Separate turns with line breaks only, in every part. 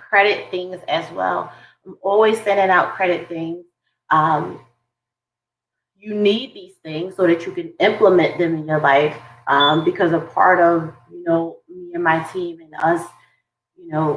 credit things as well. I'm always sending out credit things. Um, you need these things so that you can implement them in your life. Because a part of me and my team and us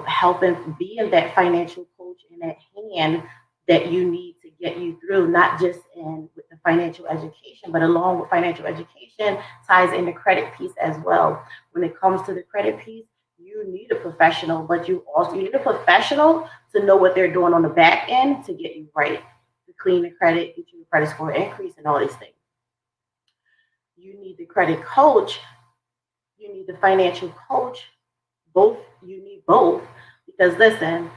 helping being that financial coach and that hand that you need to get you through, not just in with the financial education, but along with financial education ties in the credit piece as well. When it comes to the credit piece, you need a professional, but you need a professional to know what they're doing on the back end to get you right, to clean the credit, get you a credit score increase, and all these things. You need the credit coach, you need the financial coach, both you need both because listen,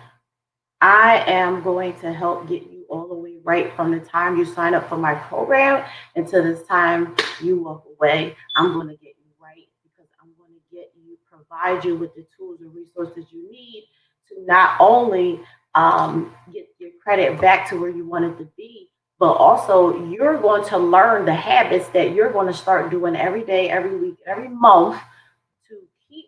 I am going to help get you all the way right from the time you sign up for my program until this time you walk away. I'm going to get you right because I'm going to get you, provide you with the tools and resources you need to not only get your credit back to where you want it to be, but also you're going to learn the habits that you're going to start doing every day, every week, every month to keep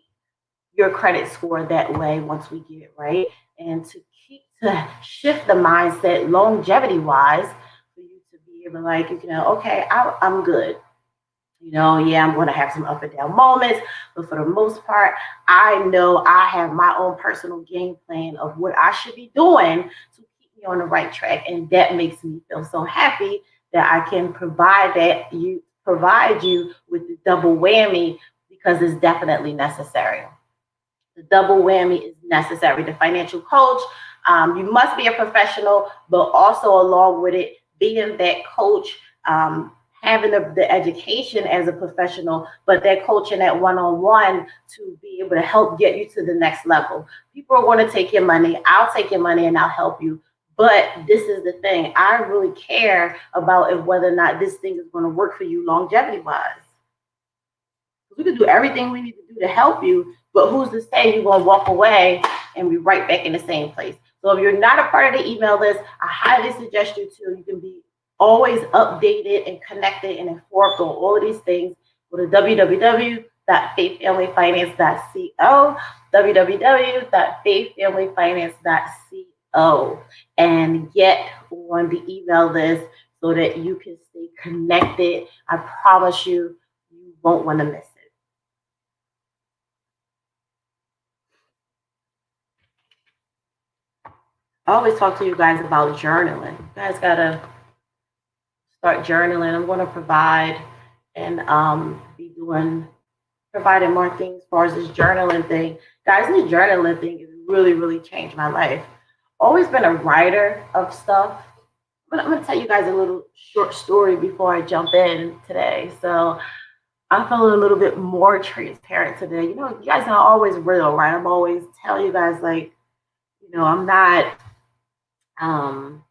your credit score that way once we get it right and to shift the mindset longevity wise for you to be able to like okay, I'm good. Yeah, I'm going to have some up and down moments, but for the most part, I know I have my own personal game plan of what I should be doing to keep me on the right track, and that makes me feel so happy that I can provide you with the double whammy because it's definitely necessary. The double whammy is necessary. The financial coach, you must be a professional, but also along with it, being that coach, having the education as a professional, but that coaching that one on one to be able to help get you to the next level. People are going to take your money. I'll take your money and I'll help you. But this is the thing. I really care about if whether or not this thing is going to work for you longevity wise. We can do everything we need to do to help you, but who's to say you're going to walk away and be right back in the same place? So if you're not a part of the email list, I highly suggest you to. You can be always updated and connected and informed on all of these things. Go to www.faithfamilyfinance.co, www.faithfamilyfinance.co, and get on the email list so that you can stay connected. I promise you, you won't want to miss it. I always talk to you guys about journaling. You guys gotta start journaling. I'm going to provide and be doing providing more things as far as this journaling thing. Guys, this journaling thing has really, really changed my life. Always been a writer of stuff. But I'm going to tell you guys a little short story before I jump in today. So I'm feeling a little bit more transparent today. You guys are always real, right? I'm always telling you guys like, I'm not um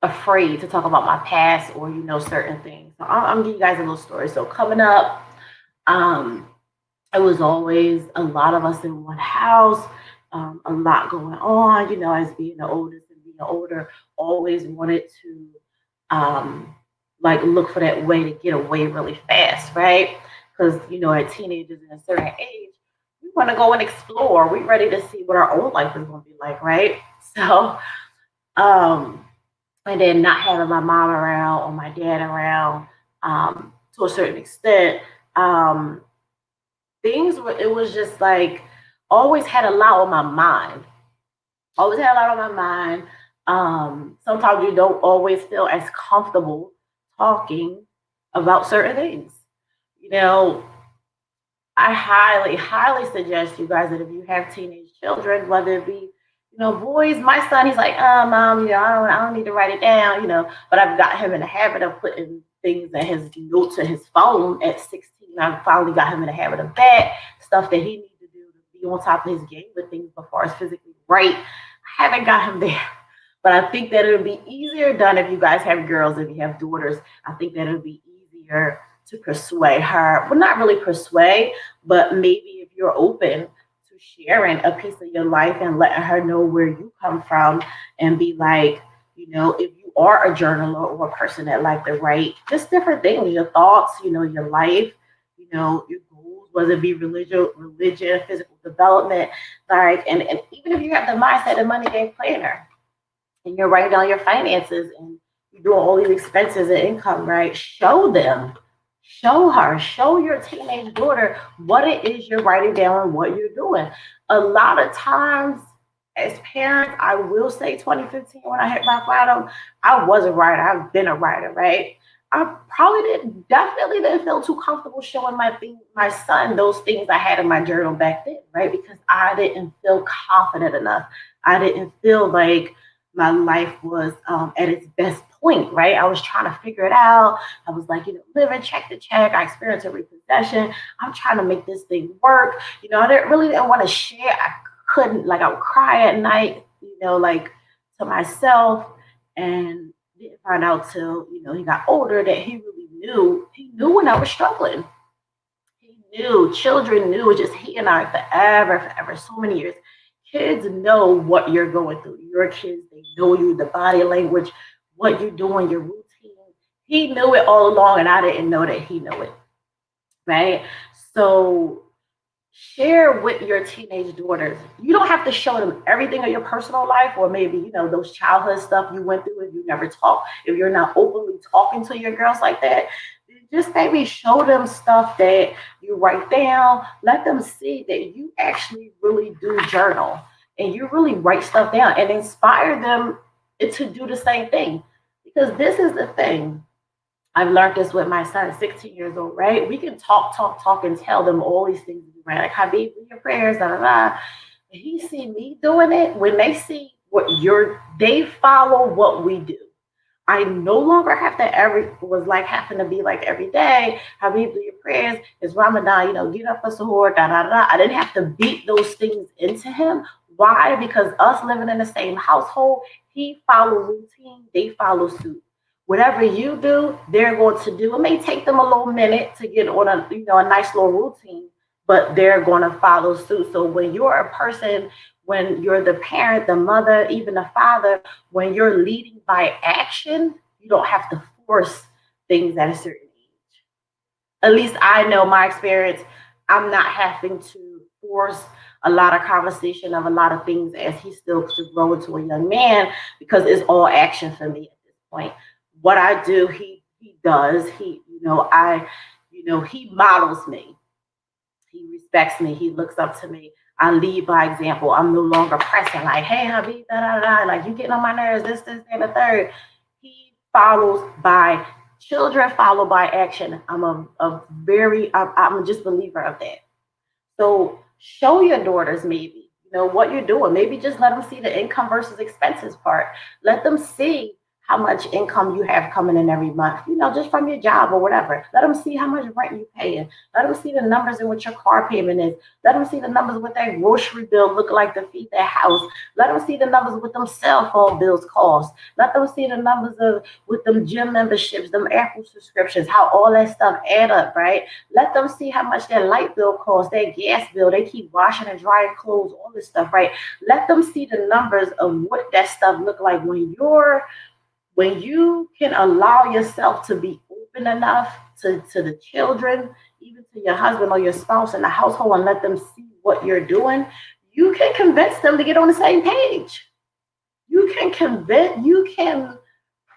afraid to talk about my past or certain things. So I'm giving you guys a little story. So coming up, um, it was always a lot of us in one house, a lot going on. As being the oldest and being older, always wanted to like look for that way to get away really fast, right? Because at teenagers in a certain age, we want to go and explore. We're ready to see what our own life is going to be like, right? So. Um, and then not having my mom around or my dad around to a certain extent, um, things were it was just like always had a lot on my mind. Always had a lot on my mind. Sometimes you don't always feel as comfortable talking about certain things. You know, I highly, highly suggest you guys that if you have teenage children, whether it be, boys, my son, he's like, mom, I don't need to write it down, but I've got him in the habit of putting things in his notes in his phone at 16. I finally got him in the habit of that stuff that he needs to do to be on top of his game with things before it's physically right. I haven't got him there. But I think that it'll be easier done if you guys have girls, if you have daughters. I think that it'll be easier to persuade her. Well, not really persuade, but maybe if you're open to sharing a piece of your life and letting her know where you come from and be like, if you are a journaler or a person that like to write, just different things, your thoughts, your life, your goals, whether it be religion, physical development, like, and even if you have the mindset of money game planner and you're writing down your finances and you're doing all these expenses and income, right? Show them, show her, show your teenage daughter what it is you're writing down and what you're doing. A lot of times, as parents, I will say 2015 when I hit my bottom, I was a writer. I've been a writer, right? I probably definitely didn't feel too comfortable showing my son those things I had in my journal back then, right? Because I didn't feel confident enough. I didn't feel like my life was at its best point, right? I was trying to figure it out. I was like, living check to check. I experienced a repossession. I'm trying to make this thing work. I didn't want to share. I couldn't, like, I would cry at night, like, to myself, and didn't find out till, he got older that he really knew. He knew when I was struggling. He knew, children knew, just he and I forever, so many years. Kids know what you're going through. Your kids, they know you, the body language, what you're doing, your routine. He knew it all along, and I didn't know that he knew it, right? So share with your teenage daughters. You don't have to show them everything of your personal life, or maybe, those childhood stuff you went through if you never talk, if you're not openly talking to your girls like that. Just maybe show them stuff that you write down. Let them see that you actually really do journal and you really write stuff down, and inspire them to do the same thing. Because this is the thing. I've learned this with my son, 16 years old, right? We can talk, and tell them all these things, right? Like, Habib, your prayers, da da da. He see me doing it. When they see they follow what we do. I no longer have to having to be like every day, Habib, do your prayers, it's Ramadan, get up for suhoor, da da da. I didn't have to beat those things into him. Why? Because us living in the same household, he follow routine, they follow suit. Whatever you do, they're going to do. It may take them a little minute to get on a nice little routine, but they're going to follow suit. So when you're a person, when you're the parent, the mother, even the father, when you're leading by action, you don't have to force things at a certain age. At least I know my experience. I'm not having to force a lot of conversation of a lot of things as he still to grow into a young man, because it's all action for me at this point. What I do, he does. He models me. He respects me. He looks up to me. I lead by example. I'm no longer pressing like, hey, Habib, da da da, like, you getting on my nerves, this, and the third. He follows by children follow by action. I'm a just believer of that. So show your daughters maybe, what you're doing. Maybe just let them see the income versus expenses part. Let them see how much income you have coming in every month, just from your job or whatever. Let them see how much rent you're paying. Let them see the numbers in what your car payment is. Let them see the numbers what that grocery bill look like to feed their house. Let them see the numbers what them cell phone bills cost. Let them see the numbers of with them gym memberships, them Apple subscriptions, how all that stuff add up, right? Let them see how much their light bill costs, their gas bill. They keep washing and drying clothes, all this stuff, right? Let them see the numbers of what that stuff look like when you can allow yourself to be open enough to the children, even to your husband or your spouse in the household, and let them see what you're doing, you can convince them to get on the same page. You can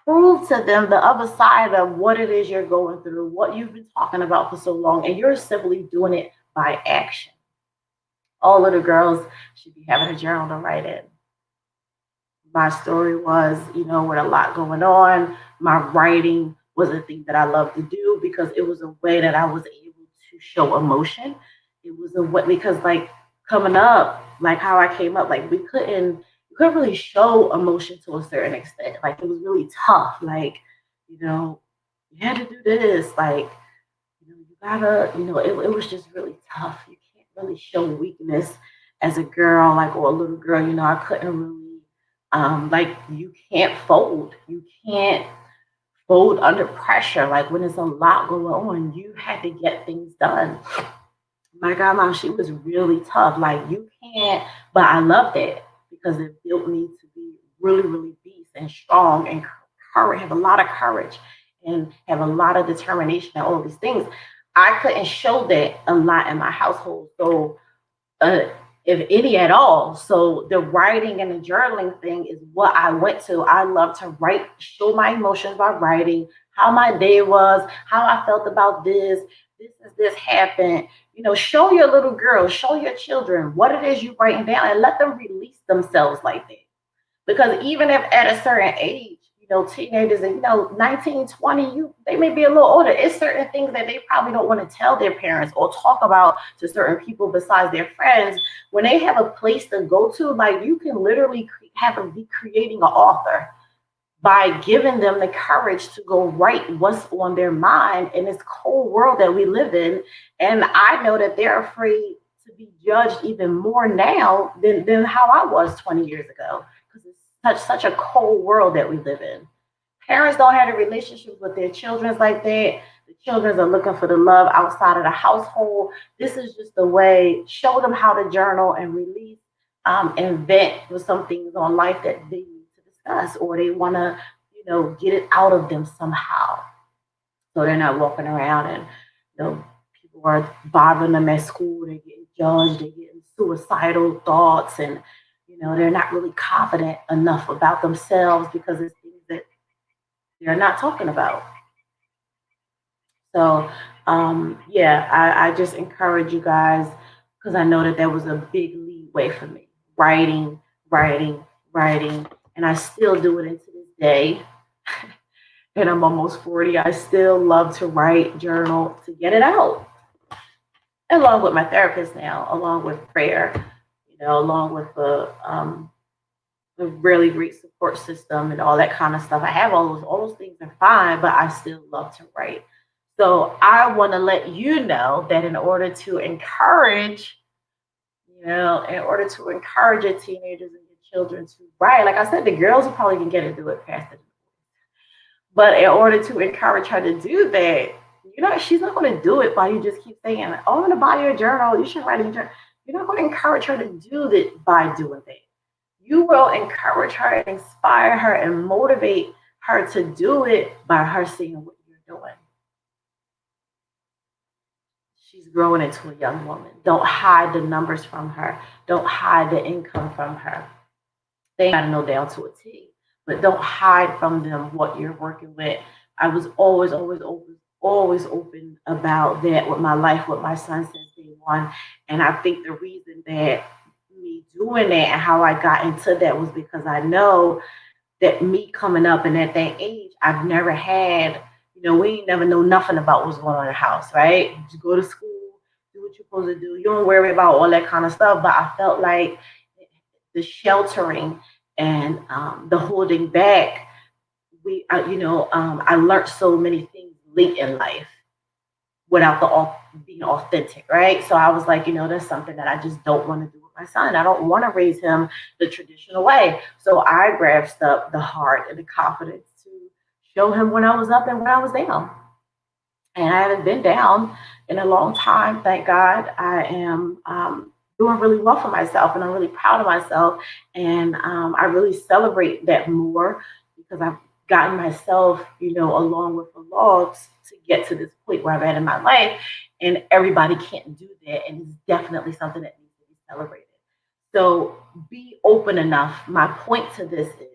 prove to them the other side of what it is you're going through, what you've been talking about for so long, and you're simply doing it by action. All little girls should be having a journal to write in. My story was, with a lot going on, my writing was a thing that I loved to do because it was a way that I was able to show emotion. It was a way because, like, coming up, like how I came up, like you couldn't really show emotion to a certain extent. Like, it was really tough. Like, you had to do this. Like, you gotta, it was just really tough. You can't really show weakness as a girl, like, or a little girl. I couldn't really like, you can't fold. You can't fold under pressure. Like, when there's a lot going on, you had to get things done. My grandma, she was really tough. Like, you can't, but I loved it because it built me to be really, really beast and strong and courage, have a lot of courage and have a lot of determination and all these things. I couldn't show that a lot in my household. So, uh, if any at all. So the writing and the journaling thing is what I went to. I love to write, show my emotions by writing, how my day was, how I felt about this. This happened. Show your little girls, show your children what it is you writing down, and let them release themselves like that. Because even if at a certain age, teenagers and 19, 20, they may be a little older. It's certain things that they probably don't want to tell their parents or talk about to certain people besides their friends. When they have a place to go to, like, you can literally have them be creating an author by giving them the courage to go write what's on their mind in this cold world that we live in. And I know that they're afraid to be judged even more now than how I was 20 years ago, because it's such a cold world that we live in. Parents don't have a relationship with their children like that. The children are looking for the love outside of the household. This is just the way. Show them how to journal and release, and vent with some things on life that they need to discuss, or they want to, get it out of them somehow. So they're not walking around and, people are bothering them at school. They're getting judged. They're getting suicidal thoughts, and they're not really confident enough about themselves because it's things that they're not talking about. So, yeah, I just encourage you guys, because I know that there was a big leeway for me. Writing, writing, writing. And I still do it into this day. And I'm almost 40. I still love to write, journal, to get it out. Along with my therapist now, along with prayer, along with a really great support system and all that kind of stuff. I have all those things are fine, but I still love to write. So I want to let you know that in order to encourage your teenagers and your children to write, like I said, the girls will probably can get to do it faster. But in order to encourage her to do that, she's not going to do it by you just keep saying, "Oh, I'm going to buy you a journal. You should write a journal." You're not going to encourage her to do that by doing that. You will encourage her and inspire her and motivate her to do it by her seeing what you're doing. She's growing into a young woman. Don't hide the numbers from her. Don't hide the income from her. They got to know down to a T, but don't hide from them what you're working with. I was always open about that with my life, with my son since day one. And I think the reason that me doing that and how I got into that was because I know that me coming up and at that age, I've never had, we ain't never know nothing about what's going on in the house, right? You go to school, do what you're supposed to do. You don't worry about all that kind of stuff. But I felt like the sheltering and the holding back, I learned so many things late in life without being authentic, right? So I was like, that's something that I just don't want to do with my son. I don't want to raise him the traditional way. So I grasped up the heart and the confidence to show him when I was up and when I was down. And I haven't been down in a long time. Thank God. I am doing really well for myself, and I'm really proud of myself. And I really celebrate that more because I've gotten myself, along with the logs to get to this point where I'm at in my life. And everybody can't do that. And it's definitely something that needs to be celebrated. So be open enough. My point to this is,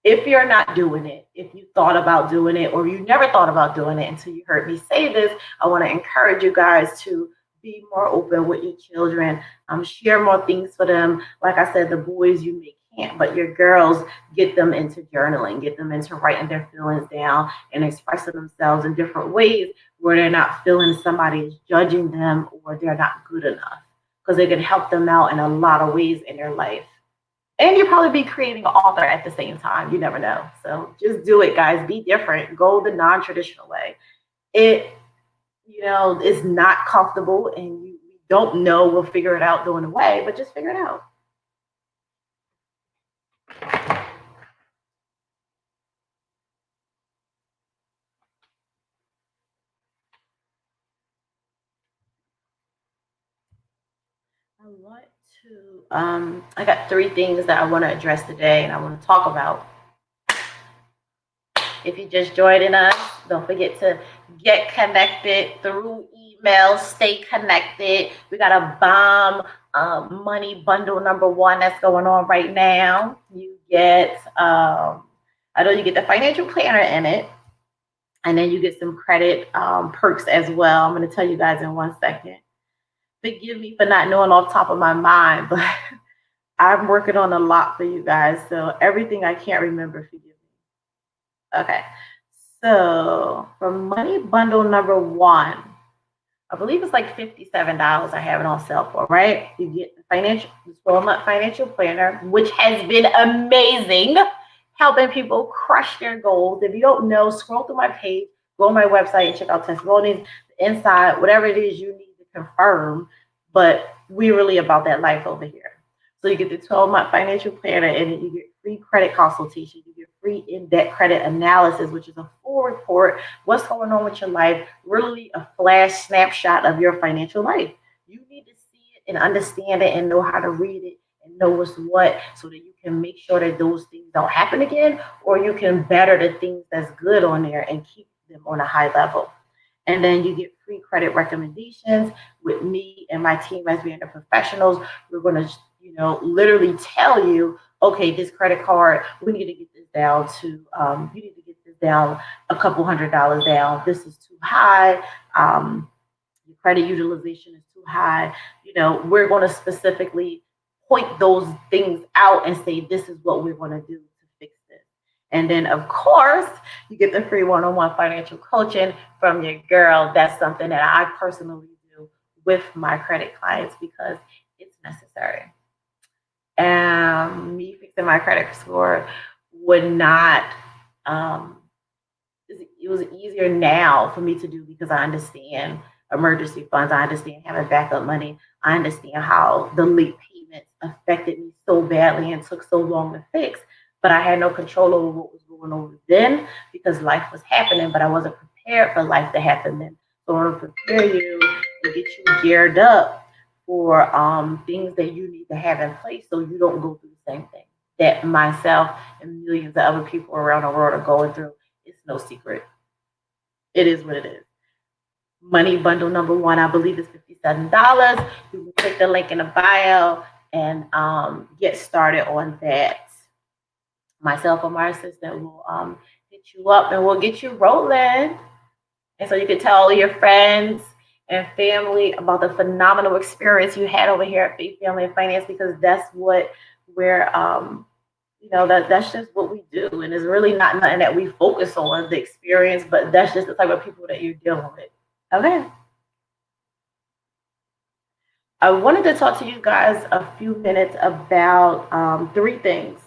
if you're not doing it, if you thought about doing it, or you never thought about doing it until you heard me say this, I want to encourage you guys to be more open with your children, share more things for them. Like I said, the boys you may can't, but your girls, get them into journaling, get them into writing their feelings down and expressing themselves in different ways where they're not feeling somebody is judging them or they're not good enough, because it can help them out in a lot of ways in their life. And you'll probably be creating an author at the same time. You never know. So just do it, guys. Be different. Go the non-traditional way. It, is not comfortable, and you don't know. We'll figure it out going away, but just figure it out. I want I got three things that I want to address today and I want to talk about. If you just joined in us, don't forget to get connected through email, stay connected. We got a bomb money bundle number one that's going on right now. You get, I know you get the financial planner in it, and then you get some credit perks as well. I'm going to tell you guys in 1 second. Forgive me for not knowing off the top of my mind, but I'm working on a lot for you guys. So everything I can't remember, forgive me. Okay. So for money bundle number one, I believe it's like $57 I have it on sale for, right? You get the financial, the 12-month financial planner, which has been amazing, helping people crush their goals. If you don't know, scroll through my page, go on my website and check out testimonies, the inside, whatever it is you need to confirm. But we're really about that life over here. So you get the 12-month financial planner, and then you get free credit consultation. You get free in-depth credit analysis, which is a full report, what's going on with your life, really a flash snapshot of your financial life. You need to see it and understand it and know how to read it and know what's what, so that you can make sure that those things don't happen again, or you can better the things that's good on there and keep them on a high level. And then you get free credit recommendations with me and my team as being the professionals. We're going to, literally tell you, okay, this credit card, we need to get this down to, you need to get this down a couple $100 down. This is too high. Your credit utilization is too high. We're going to specifically point those things out and say, this is what we're going to do to fix this. And then, of course, you get the free one-on-one financial coaching from your girl. That's something that I personally do with my credit clients because it's necessary. And me fixing my credit score would not, it was easier now for me to do because I understand emergency funds. I understand having backup money. I understand how the late payments affected me so badly and took so long to fix. But I had no control over what was going on then because life was happening, but I wasn't prepared for life to happen then. So I want to prepare you and get you geared up for things that you need to have in place so you don't go through the same thing that myself and millions of other people around the world are going through. It's no secret. It is what it is. Money bundle number one, I believe, is $57. You can click the link in the bio and get started on that. Myself or my assistant will hit you up and we'll get you rolling. And so you can tell all your friends and family about the phenomenal experience you had over here at Faith, Family, and Finance, because that's what we're, that's just what we do. And it's really not nothing that we focus on, the experience, but that's just the type of people that you're dealing with. Okay. I wanted to talk to you guys a few minutes about three things,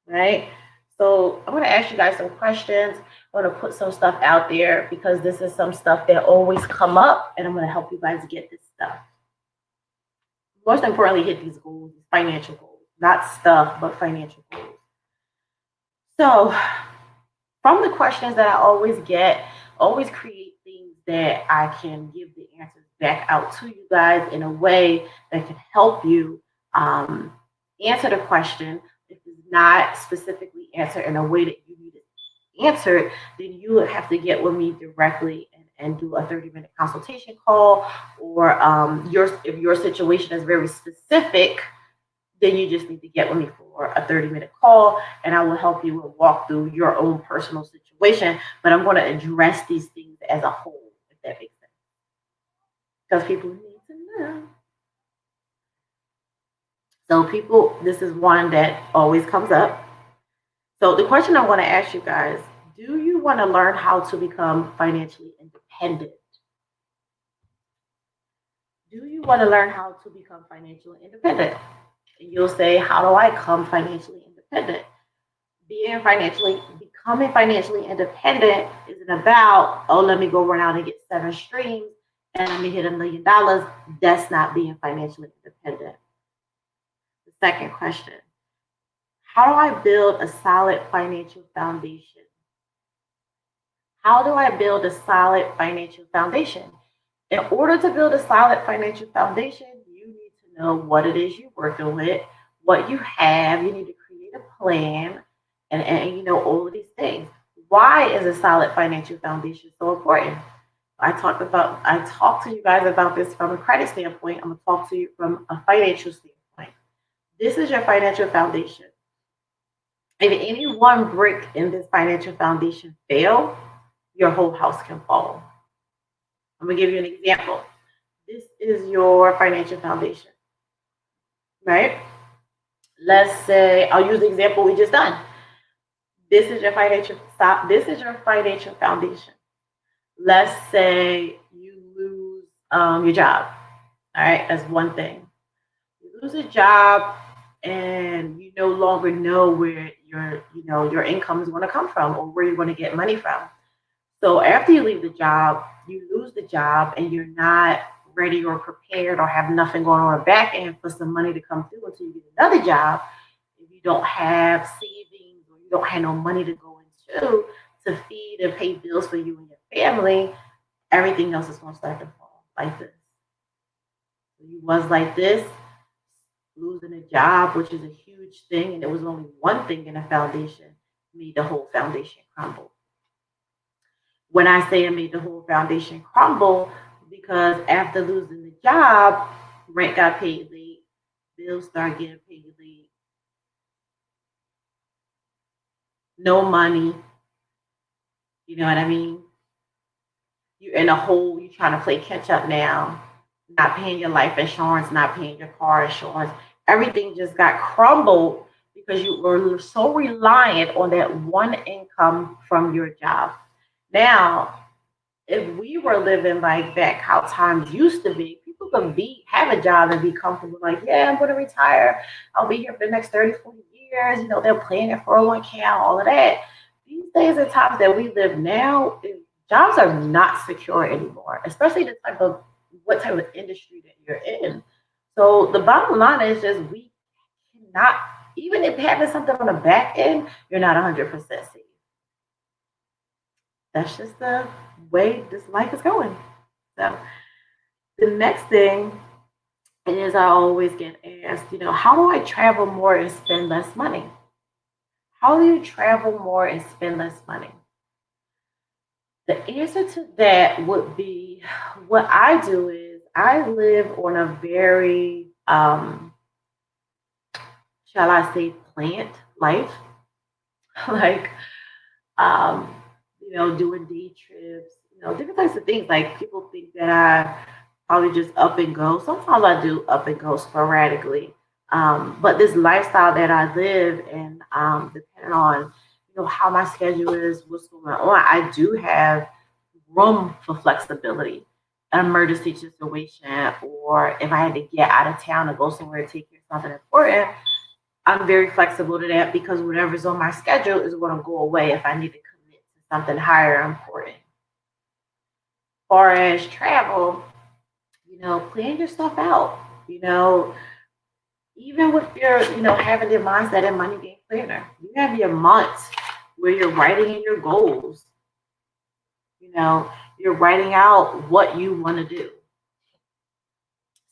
right? So I'm going to ask you guys some questions. I'm going to put some stuff out there because this is some stuff that always come up, and I'm going to help you guys get this stuff. Most importantly, hit these goals, financial goals, not stuff, but financial goals. So from the questions that I always get, always create things that I can give the answers back out to you guys in a way that can help you answer the question. If it's not specifically answered in a way that you need it answered, then you would have to get with me directly and do a 30-minute consultation call. Or if your situation is very specific, then you just need to get with me for a 30-minute call, and I will help you and walk through your own personal situation. But I'm going to address these things as a whole, if that makes sense. Because people need to know. So this is one that always comes up. So the question I want to ask you guys, do you want to learn how to become financially independent? Do you want to learn how to become financially independent? And you'll say, how do I become financially independent? Becoming financially independent isn't about, let me go run out and get 7 streams and let me hit $1 million. That's not being financially independent. The second question, how do I build a solid financial foundation? How do I build a solid financial foundation? In order to build a solid financial foundation, you need to know what it is you're working with, what you have. You need to create a plan and all of these things. Why is a solid financial foundation so important? I talked to you guys about this from a credit standpoint. I'm gonna talk to you from a financial standpoint. This is your financial foundation. If any one brick in this financial foundation fail, your whole house can fall. I'm gonna give you an example. This is your financial foundation, right? Let's say I'll use the example we just done. This is your financial foundation. Let's say you lose your job. All right, that's one thing. You lose a job and you no longer know where your income is going to come from or where you're going to get money from. So after you leave the job, you lose the job and you're not ready or prepared or have nothing going on the back end for some money to come through until you get another job. If you don't have savings or you don't have no money to go into to feed and pay bills for you and your family, everything else is going to start to fall like this. So you was like this, losing a job, which is a huge thing, and it was only one thing in a foundation, made the whole foundation crumble. When I say it made the whole foundation crumble, because after losing the job, rent got paid late, bills started getting paid late, no money. You know what I mean? You're in a hole, you're trying to play catch up now, not paying your life insurance, not paying your car insurance. Everything just got crumbled because you were so reliant on that one income from your job. Now, if we were living like back how times used to be, people could be have a job and be comfortable, like, yeah, I'm gonna retire. I'll be here for the next 30, 40 years. They're planning 401k, all of that. These days and times that we live now, jobs are not secure anymore, especially the type of what type of industry that you're in. So the bottom line is just we cannot, even if having something on the back end, you're not 100% safe. That's just the way this life is going. So the next thing is I always get asked, how do I travel more and spend less money? How do you travel more and spend less money? The answer to that would be what I do is I live on a very, shall I say, plant life. Like, um, doing day trips, different types of things. Like people think that I probably just up and go. Sometimes I do up and go sporadically. But this lifestyle that I live and depending on how my schedule is, what's going on, I do have room for flexibility. An emergency situation, or if I had to get out of town to go somewhere to take care of something important, I'm very flexible to that because whatever's on my schedule is going to go away if I need to commit to something higher important. As far as travel, plan your stuff out. You know, Even with your, having your mindset and money game planner, you have your months where you're writing in your goals. You're writing out what you want to do.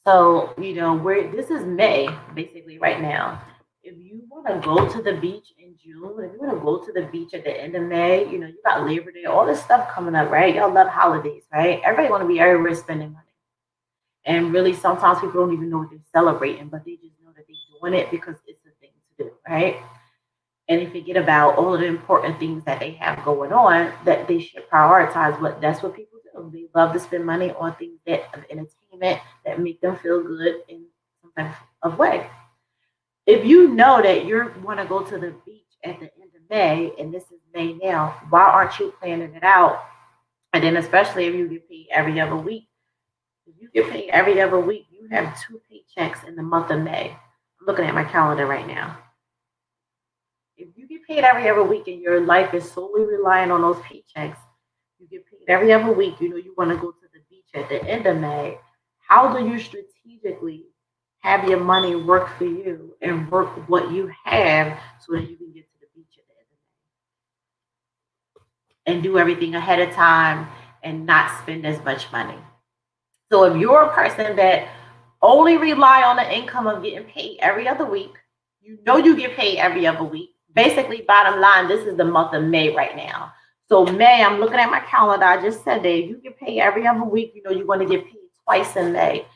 So, where this is May, basically right now. If you want to go to the beach in June, if you want to go to the beach at the end of May, you got Labor Day, all this stuff coming up, right? Y'all love holidays, right? Everybody want to be everywhere spending money. And really, sometimes people don't even know what they're celebrating, but they just know that they're doing it because it's a thing to do, right? And they forget about all of the important things that they have going on that they should prioritize. But that's what people do. They love to spend money on things that of entertainment that make them feel good in some type of way. If you know that you want to go to the beach at the end of May, and this is May now, why aren't you planning it out? And then, especially if you get paid every other week, if you get paid every other week, you have two paychecks in the month of May. I'm looking at my calendar right now. If you get paid every other week and your life is solely relying on those paychecks, you get paid every other week, you want to go to the beach at the end of May. How do you strategically have your money work for you and work what you have so that you can get to the beach at the end of May and do everything ahead of time and not spend as much money? So if you're a person that only rely on the income of getting paid every other week, you get paid every other week. Basically, bottom line, this is the month of May right now. So May, I'm looking at my calendar. I just said that if you get paid every other week, you're going to get paid twice in May.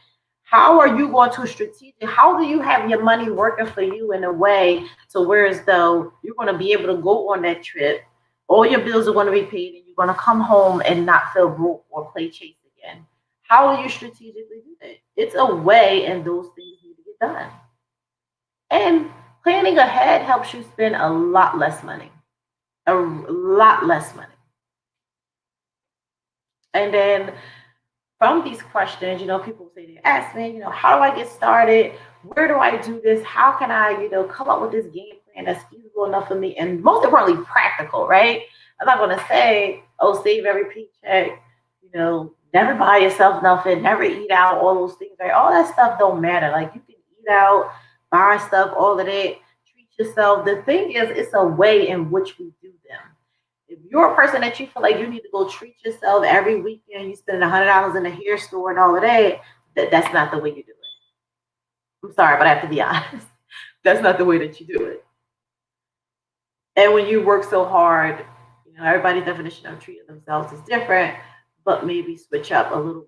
How are you going to strategic? How do you have your money working for you in a way to where as though you're going to be able to go on that trip, all your bills are going to be paid, and you're going to come home and not feel broke or play chase again? How do you strategically do that? It's a way, and those things need to get done. And planning ahead helps you spend a lot less money, a lot less money. And then from these questions, people say they ask me, how do I get started? Where do I do this? How can I, come up with this game plan that's feasible enough for me? And most importantly, practical, right? I'm not going to say, oh, save every paycheck, never buy yourself nothing, never eat out, all those things, right? All that stuff don't matter. Like you can eat out, buy stuff, all of that, treat yourself. The thing is, it's a way in which we do them. If you're a person that you feel like you need to go treat yourself every weekend, you spend $100 in a hair store and all of that, that's not the way you do it. I'm sorry, but I have to be honest. That's not the way that you do it. And when you work so hard, everybody's definition of treating themselves is different, but maybe switch up a little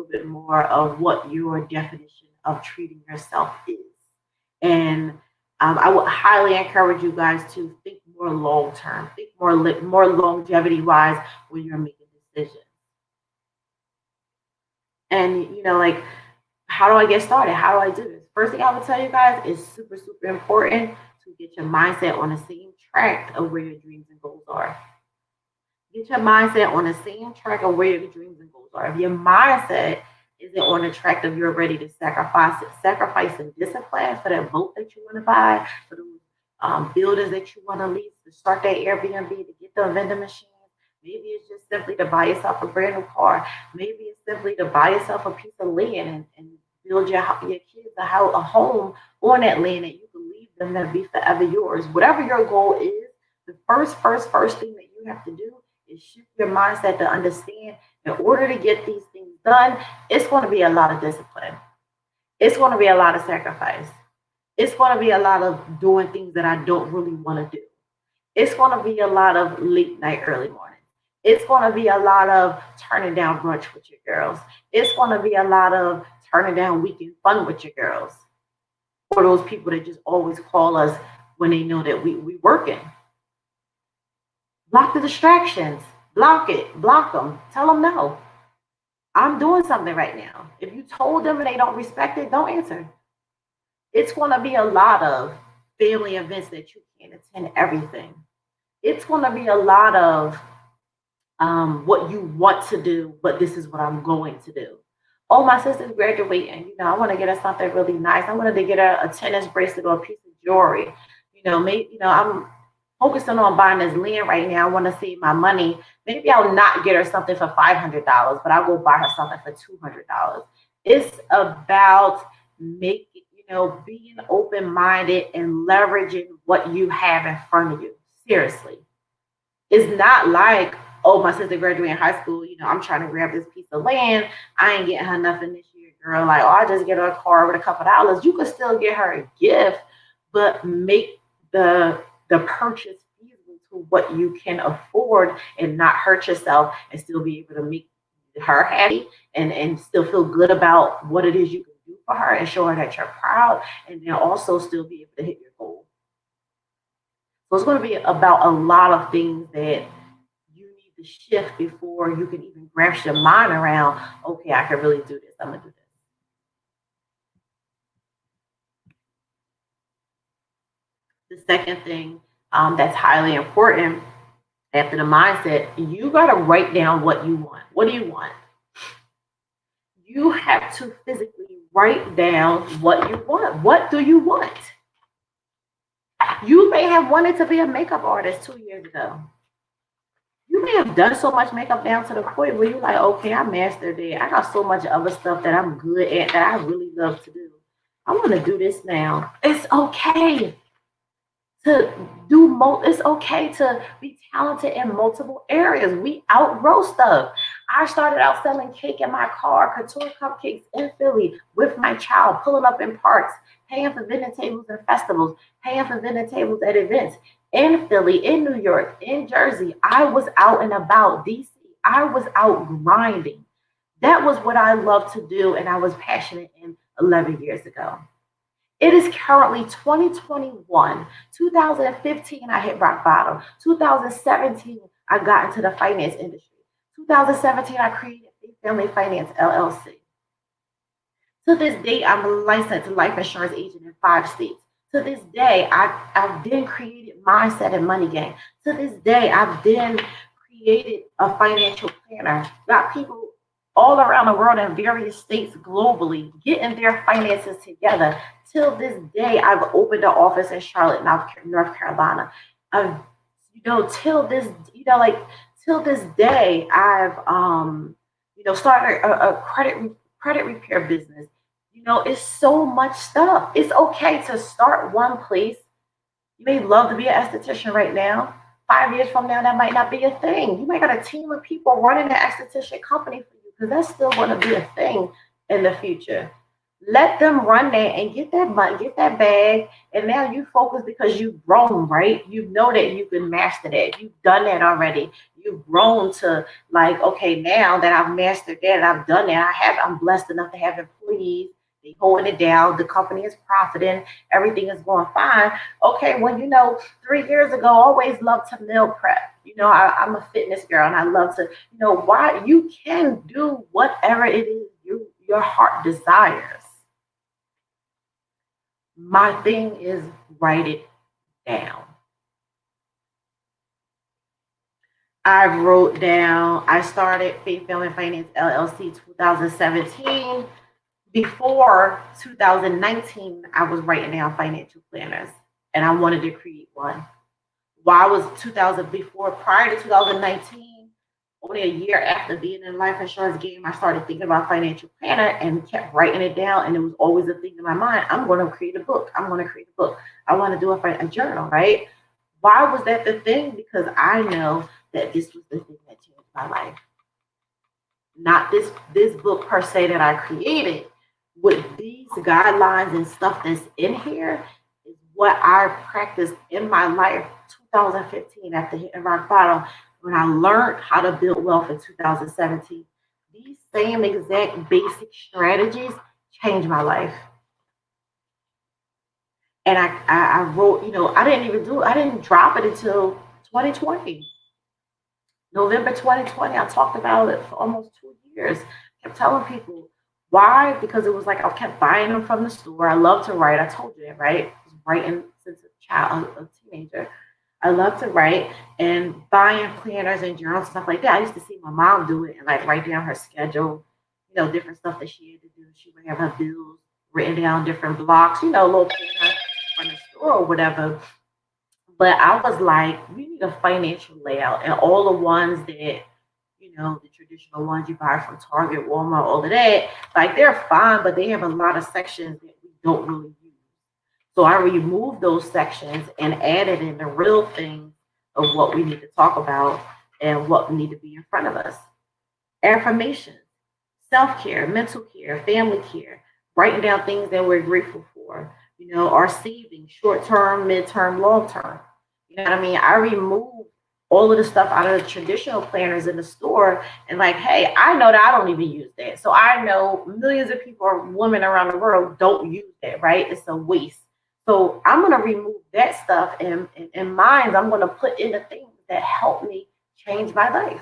bit more of what your definition of treating yourself is. And I would highly encourage you guys to think more long term, think more longevity wise when you're making decisions. And like, how do I get started? How do I do this? First thing I would tell you guys is super, super important to get your mindset on the same track of where your dreams and goals are. Get your mindset on the same track of where your dreams and goals are. If your mindset isn't on the track of you're ready to sacrifice and discipline for that boat that you want to buy, for those buildings that you want to lease, to start that Airbnb, to get the vending machine. Maybe it's just simply to buy yourself a brand new car. Maybe it's simply to buy yourself a piece of land and build your kids a home on that land that you can leave them to be forever yours. Whatever your goal is, the first thing that you have to do is shift your mindset to understand in order to get these things done, it's going to be a lot of discipline. It's going to be a lot of sacrifice. It's going to be a lot of doing things that I don't really want to do. It's going to be a lot of late night, early morning. It's going to be a lot of turning down brunch with your girls. It's going to be a lot of turning down weekend fun with your girls. Or those people that just always call us when they know that we working. Block the distractions. Block it. Block them. Tell them no. I'm doing something right now. If you told them and they don't respect it, don't answer. It's going to be a lot of family events that you can't attend everything. It's going to be a lot of what you want to do, but this is what I'm going to do. Oh, my sister's graduating. I want to get her something really nice. I wanted to get her a tennis bracelet or a piece of jewelry. Maybe, I'm focusing on buying this land right now. I want to save my money. Maybe I'll not get her something for $500, but I'll go buy her something for $200. It's about making, being open-minded and leveraging what you have in front of you. Seriously. It's not like, oh, my sister graduating high school, I'm trying to grab this piece of land. I ain't getting her nothing this year, girl. Like, oh, I just get her a car with a couple of dollars. You could still get her a gift, but make the purchase feasible to what you can afford and not hurt yourself and still be able to make her happy and still feel good about what it is you can do for her and show her that you're proud and then also still be able to hit your goal. So it's going to be about a lot of things that you need to shift before you can even grasp your mind around, okay, I can really do this. I'm going to do this. The second thing that's highly important after the mindset, you got to write down what you want. What do you want? You have to physically write down what you want. What do you want? You may have wanted to be a makeup artist 2 years ago. You may have done so much makeup down to the point where you're like, okay, I mastered it. I got so much other stuff that I'm good at that I really love to do. I want to do this now. It's okay to it's okay to be talented in multiple areas. We outgrow stuff. I started out selling cake in my car, couture cupcakes in Philly with my child, pulling up in parks, paying for vending tables and festivals, paying for vending tables at events in Philly, in New York, in Jersey. I was out and about, DC. I was out grinding. That was what I loved to do, and I was passionate in 11 years ago. It is currently 2021. 2015, I hit rock bottom. 2017, I got into the finance industry. 2017, I created Family Finance LLC. To this day, I'm a licensed life insurance agent in 5 states. To this day, I've then created Mindset and Money Game. To this day, I've then created a financial planner. Got people all around the world in various states globally getting their finances together. Till this day, I've opened an office in Charlotte, North Carolina. I've, till this, like till this day, I've started a credit repair business. It's so much stuff. It's okay to start one place. You may love to be an esthetician right now. 5 years from now, that might not be a thing. You might got a team of people running an esthetician company for you because that's still going to be a thing in the future. Let them run there and get that money, get that bag, and now you focus because you've grown, right? You know that you can master that. You've done that already. You've grown to like, okay, now that I've mastered that, I've done that. I'm blessed enough to have employees. They holding it down. The company is profiting. Everything is going fine. Okay, well, 3 years ago, I always loved to meal prep. I'm a fitness girl and I love to, why you can do whatever it is your heart desires. My thing is write it down. I started Faith Family Finance LLC 2017. Before 2019, I was writing down financial planners and I wanted to create one. While I was 2000, before, prior to 2019, only a year after being in the life insurance game, I started thinking about financial planner and kept writing it down. And it was always a thing in my mind. I'm going to create a book. I'm going to create a book. I want to do a journal, right? Why was that the thing? Because I know that this was the thing that changed my life. Not this book per se that I created. With these guidelines and stuff that's in here is what I practiced in my life 2015 after hitting rock bottom when I learned how to build wealth in 2017. These same exact basic strategies changed my life. And I wrote, I didn't drop it until 2020. November 2020, I talked about it for almost 2 years. Kept telling people why, because it was like I kept buying them from the store. I love to write. I told you that, right? I was writing since a child, a teenager. I love to write and buying planners and journals and stuff like that. I used to see my mom do it and like write down her schedule, different stuff that she had to do. She would have her bills written down, different blocks, little planner from the store or whatever. But I was like, we need a financial layout, and all the ones that, the traditional ones you buy from Target, Walmart, all of that, like they're fine, but they have a lot of sections that we don't really use. So I removed those sections and added in the real things of what we need to talk about and what need to be in front of us. Affirmations, self care, mental care, family care, writing down things that we're grateful for, our savings, short term, mid term, long term. You know what I mean? I removed all of the stuff out of the traditional planners in the store and like, hey, I know that I don't even use that. So I know millions of people or women around the world don't use that, right? It's a waste. So I'm gonna remove that stuff and in mine, I'm gonna put in the things that help me change my life.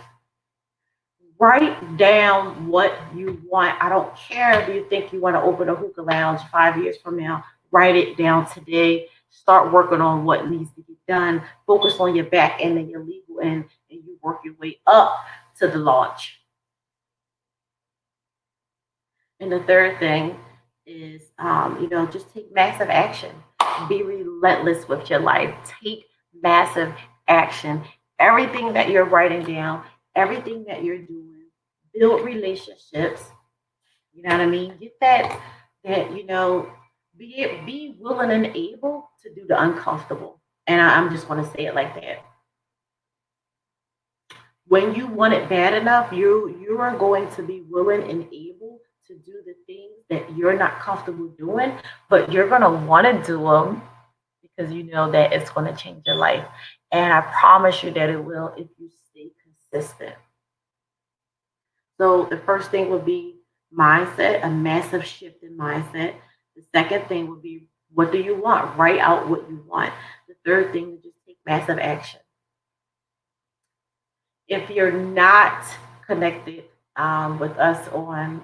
Write down what you want. I don't care if you think you want to open a hookah lounge 5 years from now. Write it down today. Start working on what needs to be done. Focus on your back end and your legal end, and you work your way up to the launch. And the third thing is, just take massive action. Be relentless with your life. Take massive action. Everything that you're writing down, everything that you're doing, build relationships. You know what I mean? Get that be willing and able to do the uncomfortable. And I'm just going to say it like that. when you want it bad enough, you are going to be willing and able to do the things that you're not comfortable doing, but you're going to want to do them because you know that it's going to change your life. And I promise you that it will if you stay consistent. So the first thing would be mindset, a massive shift in mindset. The second thing would be, what do you want? Write out what you want. The third thing is just take massive action. If you're not connected with us on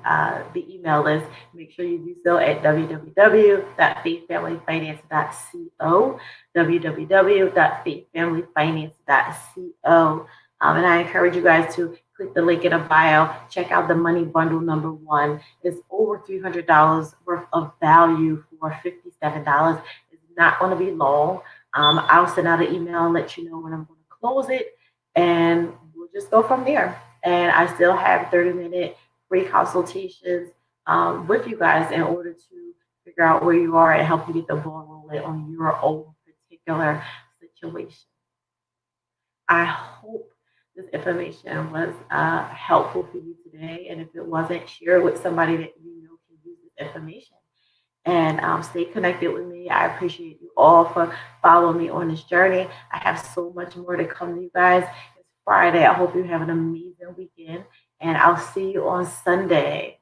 the email list, make sure you do so at www.faithfamilyfinance.co, www.faithfamilyfinance.co. And I encourage you guys to click the link in the bio, check out the money bundle number one. It's over $300 worth of value for $57. It's not going to be long. I'll send out an email and let you know when I'm going to close it, and we'll just go from there. And I still have 30-minute free consultations with you guys in order to figure out where you are and help you get the ball rolling on your own particular situation. I hope this information was helpful for you today. And if it wasn't, share it with somebody that you know can use this information. And stay connected with me. I appreciate you all for following me on this journey. I have so much more to come to you guys. It's Friday. I hope you have an amazing weekend. And I'll see you on Sunday.